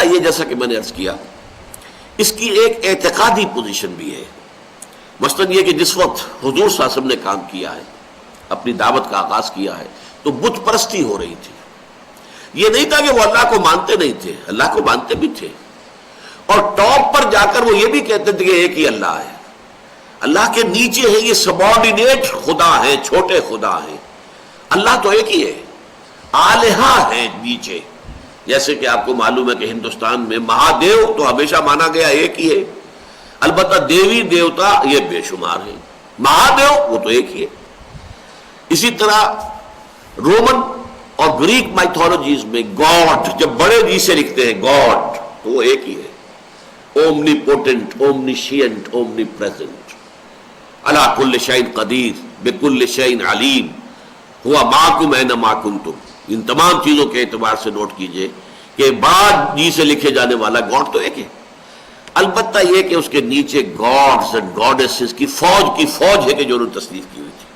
البتہ یہ جیسا کہ میں نے عرض کیا اس کی ایک اعتقادی پوزیشن بھی ہے. مثلاً یہ کہ جس وقت حضور صلی اللہ علیہ وسلم نے کام کیا ہے، اپنی دعوت کا آغاز کیا ہے، تو بت پرستی ہو رہی تھی. یہ نہیں تھا کہ وہ اللہ کو مانتے نہیں تھے، اللہ کو مانتے بھی تھے، اور ٹاپ پر جا کر وہ یہ بھی کہتے تھے کہ ایک ہی اللہ ہے. اللہ کے نیچے ہے یہ سبارڈینیٹ خدا ہیں، چھوٹے خدا ہیں. اللہ تو ایک ہی ہے، آلہہ ہیں نیچے. جیسے کہ آپ کو معلوم ہے کہ ہندوستان میں مہادیو تو ہمیشہ مانا گیا ایک ہی ہے، البتہ دیوی دیوتا یہ بے شمار ہیں. مہادیو وہ تو ایک ہی ہے. اسی طرح رومن اور گریک مائتھولوجیز میں گاڈ جب بڑے جی سے لکھتے ہیں گاڈ تو وہ ایک ہی ہے، اومنی پوٹنٹ، اومنیشینٹ، اومنی پریزنٹ، علی کل شیء قدیر، بکل شیء علیم، ہوا معکم اینما کنتم. ان تمام چیزوں کے اعتبار سے نوٹ کیجئے کہ بعد جی سے لکھے جانے والا گاڈ تو ایک ہے. البتہ یہ کہ اس کے نیچے گاڈز اینڈ گاڈیسز کی فوج ہے کہ جو انہوں نے تصنیف کی ہوئی تھی.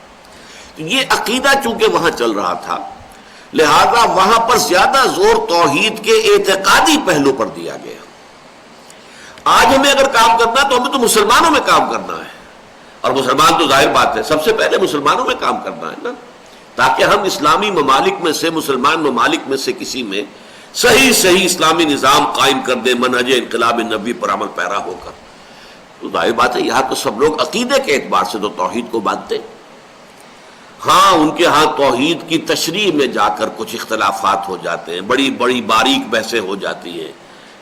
تو یہ عقیدہ چونکہ وہاں چل رہا تھا، لہذا وہاں پر زیادہ زور توحید کے اعتقادی پہلو پر دیا گیا. آج ہمیں اگر کام کرنا تو ہمیں تو مسلمانوں میں کام کرنا ہے، اور مسلمان تو ظاہر بات ہے سب سے پہلے مسلمانوں میں کام کرنا ہے نا، تاکہ ہم اسلامی ممالک میں سے، مسلمان ممالک میں سے کسی میں صحیح اسلامی نظام قائم کر دیں منہج انقلاب نبی پر عمل پیرا ہو کر. تو ظاہر بات ہے یہاں تو سب لوگ عقیدے کے اعتبار سے تو توحید کو مانتے. ہاں ان کے ہاں توحید کی تشریح میں جا کر کچھ اختلافات ہو جاتے ہیں، بڑی بڑی باریک بحثیں ہو جاتی ہیں.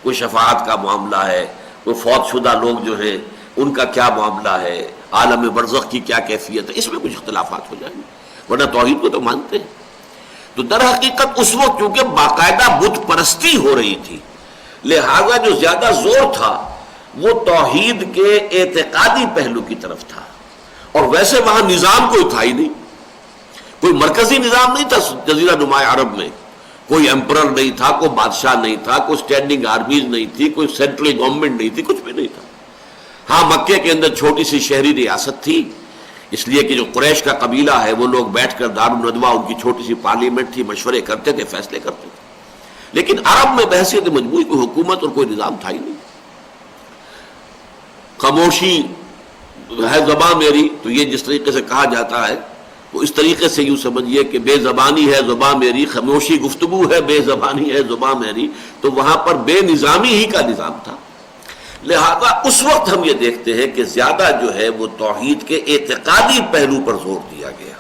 کوئی شفاعت کا معاملہ ہے، کوئی فوت شدہ لوگ جو ہیں ان کا کیا معاملہ ہے، عالم برزخ کی کیا کیفیت ہے، اس میں کچھ اختلافات ہو جائیں گے، ورنہ توحید کو تو مانتے ہیں. تو در حقیقت اس وقت چونکہ باقاعدہ بت پرستی ہو رہی تھی، لہذا جو زیادہ زور تھا وہ توحید کے اعتقادی پہلو کی طرف تھا. اور ویسے وہاں نظام کوئی تھا ہی نہیں، کوئی مرکزی نظام نہیں تھا. جزیرہ نما عرب میں کوئی امپرر نہیں تھا، کوئی بادشاہ نہیں تھا، کوئی اسٹینڈنگ آرمیز نہیں تھی، کوئی سینٹرل گورنمنٹ نہیں تھی، کچھ بھی نہیں تھا. ہاں مکے کے اندر چھوٹی سی شہری ریاست تھی، اس لیے کہ جو قریش کا قبیلہ ہے وہ لوگ بیٹھ کر دارالندوہ ان کی چھوٹی سی پارلیمنٹ تھی، مشورے کرتے تھے، فیصلے کرتے تھے. لیکن عرب میں بحیثیت مجموعی کوئی حکومت اور کوئی نظام تھا ہی نہیں. خاموشی ہے زباں میری، تو یہ جس طریقے سے کہا جاتا ہے وہ اس طریقے سے یوں سمجھیے کہ بے زبانی ہے زباں میری، خاموشی گفتگو ہے، بے زبانی ہے زباں میری. تو وہاں پر بے نظامی ہی کا نظام تھا. لہذا اس وقت ہم یہ دیکھتے ہیں کہ زیادہ جو ہے وہ توحید کے اعتقادی پہلو پر زور دیا گیا.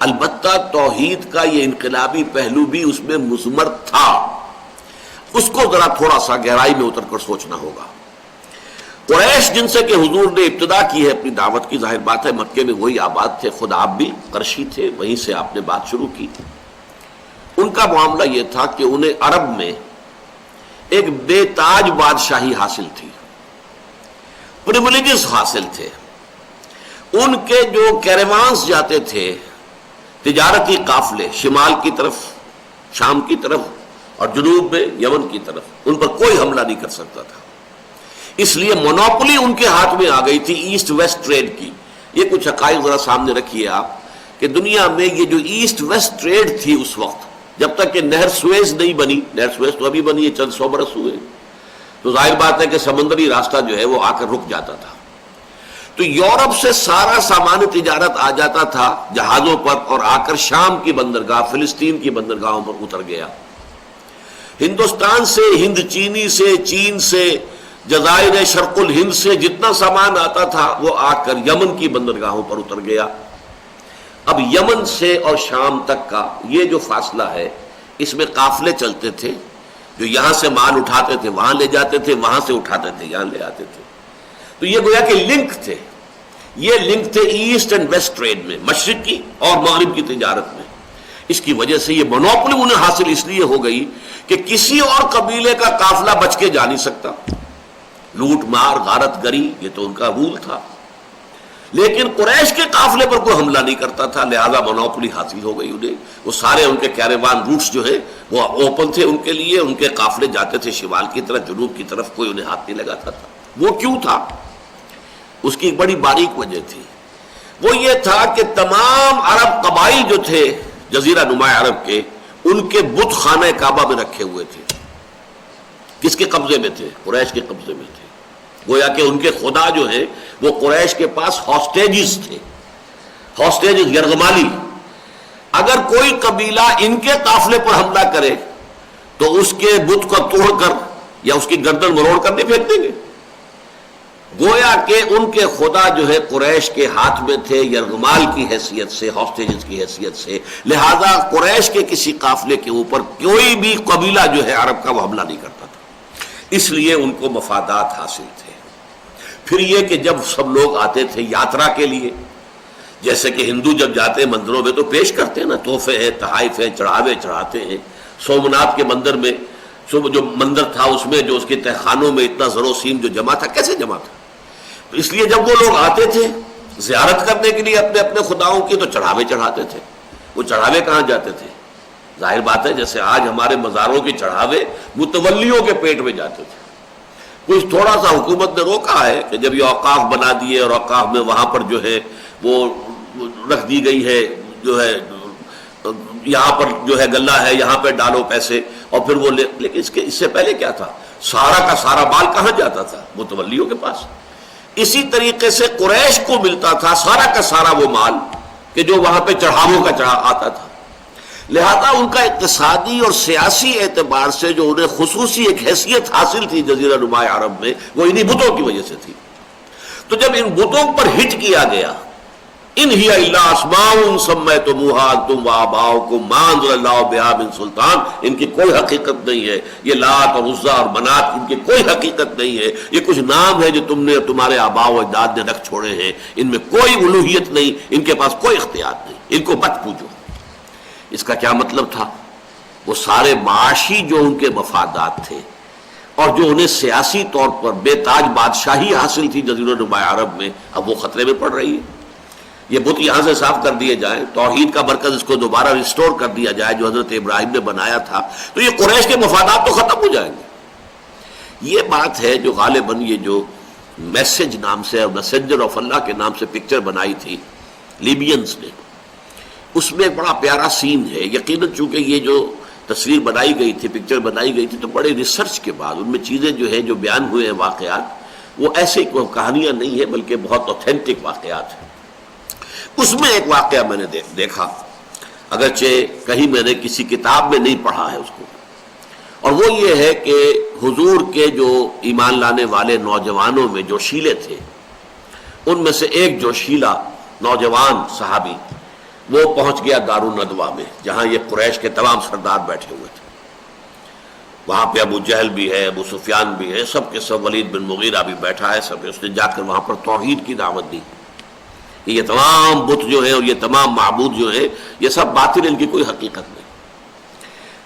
البتہ توحید کا یہ انقلابی پہلو بھی اس میں مضمر تھا، اس کو ذرا تھوڑا سا گہرائی میں اتر کر سوچنا ہوگا. قریش جن سے کہ حضور نے ابتدا کی ہے اپنی دعوت کی، ظاہر بات ہے مکے میں وہی آباد تھے، خود آپ بھی قرشی تھے، وہیں سے آپ نے بات شروع کی. ان کا معاملہ یہ تھا کہ انہیں عرب میں ایک بے تاج بادشاہی حاصل تھی، پریولیجز حاصل تھے. ان کے جو کیروانز جاتے تھے، تجارتی قافلے شمال کی طرف، شام کی طرف اور جنوب میں یمن کی طرف، ان پر کوئی حملہ نہیں کر سکتا تھا. اس لیے مونوپولی ان کے ہاتھ میں آ گئی تھی ایسٹ ویسٹ ٹریڈ کی. یہ کچھ حقائق ذرا سامنے رکھیے آپ کہ دنیا میں یہ جو ایسٹ ویسٹ ٹریڈ تھی اس وقت، جب تک کہ نہر سویز نہیں بنی، نہر سویز تو ابھی بنی ہے چند 100 برس ہوئے، تو ظاہر بات ہے کہ سمندری راستہ جو ہے وہ آ کر رک جاتا تھا. تو یورپ سے سارا سامان تجارت آ جاتا تھا جہازوں پر اور آ کر شام کی بندرگاہ، فلسطین کی بندرگاہوں پر اتر گیا. ہندوستان سے، ہند چینی سے، چین سے، جزائر شرق الہند سے جتنا سامان آتا تھا وہ آ کر یمن کی بندرگاہوں پر اتر گیا. اب یمن سے اور شام تک کا یہ جو فاصلہ ہے، اس میں قافلے چلتے تھے، جو یہاں سے مال اٹھاتے تھے وہاں لے جاتے تھے، وہاں سے اٹھاتے تھے یہاں لے آتے تھے. تو یہ گویا کہ لنک تھے، یہ لنک تھے ایسٹ اینڈ ویسٹ ٹریڈ میں، مشرق کی اور مغرب کی تجارت میں. اس کی وجہ سے یہ مونوپولی انہیں حاصل اس لیے ہو گئی کہ کسی اور قبیلے کا قافلہ بچ کے جا نہیں سکتا. لوٹ مار، غارت گری، یہ تو ان کا رول تھا. لیکن قریش کے قافلے پر کوئی حملہ نہیں کرتا تھا، لہذا مونوپولی حاصل ہو گئی انہیں. وہ سارے ان کے کیروان روٹس جو ہے وہ اوپن تھے ان کے لیے، ان کے قافلے جاتے تھے شمال کی طرف، جنوب کی طرف، کوئی انہیں ہاتھ نہیں لگاتا تھا. وہ کیوں تھا؟ اس کی ایک بڑی باریک وجہ تھی. وہ یہ تھا کہ تمام عرب قبائل جو تھے جزیرہ نما عرب کے، ان کے بت خانہ کعبہ میں رکھے ہوئے تھے. اس کے قبضے میں تھے، قریش کے قبضے میں تھے. گویا کہ ان کے خدا جو ہے وہ قریش کے پاس ہاسٹیجز تھے، ہاسٹیجز یرغمالی. اگر کوئی قبیلہ ان کے قافلے پر حملہ کرے تو اس کے بت کو توڑ کر یا اس کی گردن مروڑ کر نہیں پھینک دیں گے. گویا کہ ان کے خدا جو ہے قریش کے ہاتھ میں تھے یرغمال کی حیثیت سے، ہاسٹیجز کی حیثیت سے. لہذا قریش کے کسی قافلے کے اوپر کوئی بھی قبیلہ جو ہے عرب کا وہ حملہ نہیں کرتا تھا. اس لیے ان کو مفادات حاصل تھے. پھر یہ کہ جب سب لوگ آتے تھے یاترا کے لیے، جیسے کہ ہندو جب جاتے ہیں مندروں میں تو پیش کرتے ہیں نا، تحفے ہیں، تحائف ہیں، چڑھاوے چڑھاتے ہیں. سومناتھ کے مندر میں جو مندر تھا اس میں جو اس کے تہخانوں میں اتنا زر و سیم جو جمع تھا، کیسے جمع تھا؟ تو اس لیے جب وہ لوگ آتے تھے زیارت کرنے کے لیے اپنے اپنے خداؤں کی تو چڑھاوے چڑھاتے تھے. وہ چڑھاوے کہاں جاتے تھے؟ ظاہر بات ہے جیسے آج ہمارے مزاروں کے چڑھاوے متولیوں کے پیٹ میں جاتے تھے. کچھ تھوڑا سا حکومت نے روکا ہے کہ جب یہ اوقاف بنا دیے اور اوقاف میں وہاں پر جو ہے وہ رکھ دی گئی ہے، جو ہے یہاں پر جو ہے گلہ ہے، یہاں پہ ڈالو پیسے اور پھر وہ لیکن اس سے پہلے کیا تھا؟ سارا کا سارا مال کہاں جاتا تھا؟ متولیوں کے پاس. اسی طریقے سے قریش کو ملتا تھا سارا کا سارا وہ مال کہ جو وہاں پہ چڑھاووں کا چڑھا آتا تھا. لہذا ان کا اقتصادی اور سیاسی اعتبار سے جو انہیں خصوصی ایک حیثیت حاصل تھی جزیرہ نما عرب میں، وہ انہی بتوں کی وجہ سے تھی. تو جب ان بتوں پر ہٹ کیا گیا، ان ہی الا اسماء سمیتموها انتم وآباؤکم ما انزل اللہ بہا من سلطان، ان کی کوئی حقیقت نہیں ہے. یہ لات اور عزا اور منات ان کی کوئی حقیقت نہیں ہے. یہ کچھ نام ہے جو تم نے تمہارے آباء و اجداد نے رکھ چھوڑے ہیں، ان میں کوئی الوہیت نہیں، ان کے پاس کوئی اختیار نہیں، ان کو مت پوجو. اس کا کیا مطلب تھا؟ وہ سارے معاشی جو ان کے مفادات تھے اور جو انہیں سیاسی طور پر بے تاج بادشاہی حاصل تھی جزیرہ نما عرب میں، اب وہ خطرے میں پڑ رہی ہے. یہ بت یہاں سے صاف کر دیے جائیں، توحید کا مرکز اس کو دوبارہ ریسٹور کر دیا جائے جو حضرت ابراہیم نے بنایا تھا، تو یہ قریش کے مفادات تو ختم ہو جائیں گے. یہ بات ہے جو غالباً یہ جو میسج نام سے اور میسنجر آف اللہ کے نام سے پکچر بنائی تھی لیبینز نے، اس میں ایک بڑا پیارا سین ہے. یقیناً چونکہ یہ جو تصویر بنائی گئی تھی، پکچر بنائی گئی تھی، تو بڑے ریسرچ کے بعد ان میں چیزیں جو ہے جو بیان ہوئے ہیں واقعات، وہ ایسے کہانیاں نہیں ہیں بلکہ بہت اوتھینٹک واقعات ہیں. اس میں ایک واقعہ میں نے دیکھا، اگرچہ کہیں میں نے کسی کتاب میں نہیں پڑھا ہے اس کو، اور وہ یہ ہے کہ حضور کے جو ایمان لانے والے نوجوانوں میں جو شیلے تھے، ان میں سے ایک جو شیلا نوجوان صحابی وہ پہنچ گیا دارالندوہ میں، جہاں یہ قریش کے تمام سردار بیٹھے ہوئے تھے. وہاں پہ ابو جہل بھی ہے، ابو سفیان بھی ہے، سب کے سب، ولید بن مغیرہ بھی بیٹھا ہے، سب. اس نے جا کر وہاں پر توحید کی دعوت دی کہ یہ تمام بت جو ہیں اور یہ تمام معبود جو ہیں یہ سب باطل، ان کی کوئی حقیقت نہیں.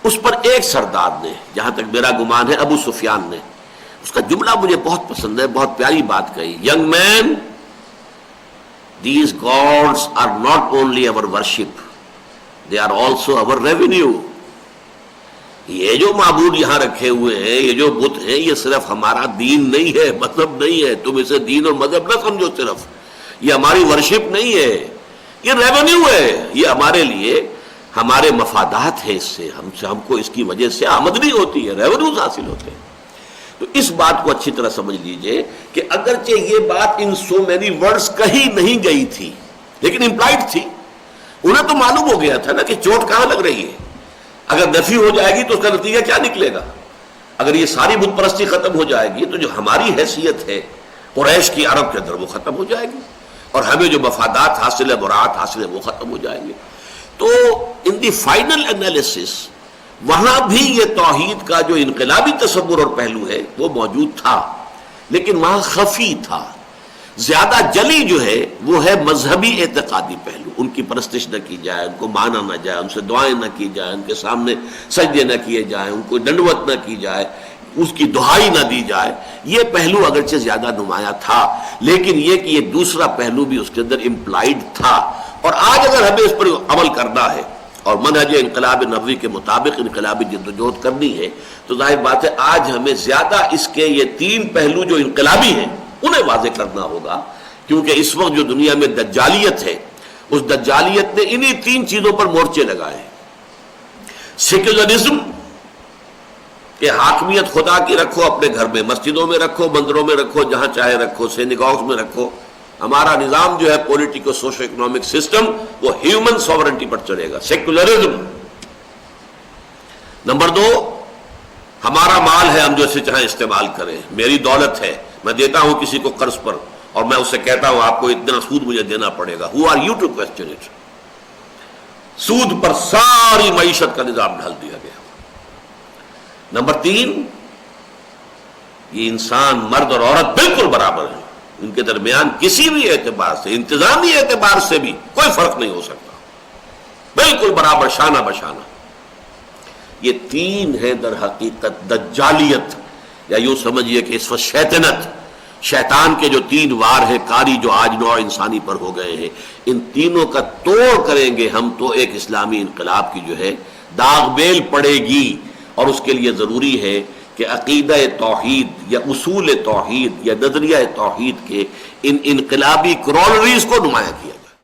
اس پر ایک سردار نے، جہاں تک میرا گمان ہے ابو سفیان نے، اس کا جملہ مجھے بہت پسند ہے، بہت پیاری بات کہی. Young man, these gods are not only our worship, they are also our revenue. یہ جو معبود یہاں رکھے ہوئے ہیں، یہ جو بت ہیں، یہ صرف ہمارا دین نہیں ہے، مذہب نہیں ہے. تم اسے دین اور مذہب نہ سمجھو، صرف یہ ہماری ورشپ نہیں ہے، یہ ریونیو ہے. یہ ہمارے لیے ہمارے مفادات ہیں، اس سے ہم کو اس کی وجہ سے آمدنی ہوتی ہے، ریونیوز حاصل ہوتے ہیں. تو اس بات کو اچھی طرح سمجھ لیجئے کہ اگرچہ یہ بات ان سو مینی ورڈز کہی نہیں گئی تھی لیکن امپلائڈ تھی. انہیں تو معلوم ہو گیا تھا نا کہ چوٹ کہاں لگ رہی ہے. اگر نفی ہو جائے گی تو اس کا نتیجہ کیا نکلے گا؟ اگر یہ ساری بت پرستی ختم ہو جائے گی تو جو ہماری حیثیت ہے قریش کی عرب کے اندر وہ ختم ہو جائے گی، اور ہمیں جو مفادات حاصل ہے، براعات حاصل ہے، وہ ختم ہو جائیں گے. تو ان دی فائنل انالیسس وہاں بھی یہ توحید کا جو انقلابی تصور اور پہلو ہے وہ موجود تھا، لیکن وہاں خفی تھا. زیادہ جلی جو ہے وہ ہے مذہبی اعتقادی پہلو. ان کی پرستش نہ کی جائے، ان کو مانا نہ جائے، ان سے دعائیں نہ کی جائیں، ان کے سامنے سجدے نہ کیے جائیں، ان کو دنڈوت نہ کی جائے، اس کی دہائی نہ دی جائے. یہ پہلو اگرچہ زیادہ نمایاں تھا، لیکن یہ کہ یہ دوسرا پہلو بھی اس کے اندر امپلائڈ تھا. اور آج اگر ہمیں اس پر عمل کرنا ہے اور منہج انقلاب نبوی کے مطابق انقلابی جدوجہد کرنی ہے، تو ظاہر بات ہے آج ہمیں زیادہ اس کے یہ تین پہلو جو انقلابی ہیں انہیں واضح کرنا ہوگا. کیونکہ اس وقت جو دنیا میں دجالیت ہے، اس دجالیت نے انہی تین چیزوں پر مورچے لگائے ہیں. سیکولرزم کہ حاکمیت خدا کی رکھو اپنے گھر میں، مسجدوں میں رکھو، مندروں میں رکھو، جہاں چاہے رکھو، سینیگاگز میں رکھو. ہمارا نظام جو ہے پولیٹیکو سوشو اکنامک سسٹم وہ ہیومن سوورنٹی پر چلے گا، سیکولرزم. نمبر 2، ہمارا مال ہے، ہم جو اسے چاہیں استعمال کریں. میری دولت ہے، میں دیتا ہوں کسی کو قرض پر اور میں اس سے کہتا ہوں آپ کو اتنا سود مجھے دینا پڑے گا. Who are you to question it؟ سود پر ساری معیشت کا نظام ڈھال دیا گیا. نمبر 3، یہ انسان مرد اور عورت بالکل برابر ہیں، ان کے درمیان کسی بھی اعتبار سے، انتظامی اعتبار سے بھی کوئی فرق نہیں ہو سکتا، بالکل برابر، شانہ بشانہ. یہ 3 ہیں در حقیقت دجالیت، یا یوں سمجھیے کہ اس وقت شیطنت، شیطان کے جو 3 وار ہیں کاری جو آج نوع انسانی پر ہو گئے ہیں. ان تینوں کا توڑ کریں گے ہم تو ایک اسلامی انقلاب کی جو ہے داغ بیل پڑے گی. اور اس کے لیے ضروری ہے کہ عقیدہ توحید یا اصول توحید یا نظریہ توحید کے ان انقلابی کرولریز کو نمایاں کیا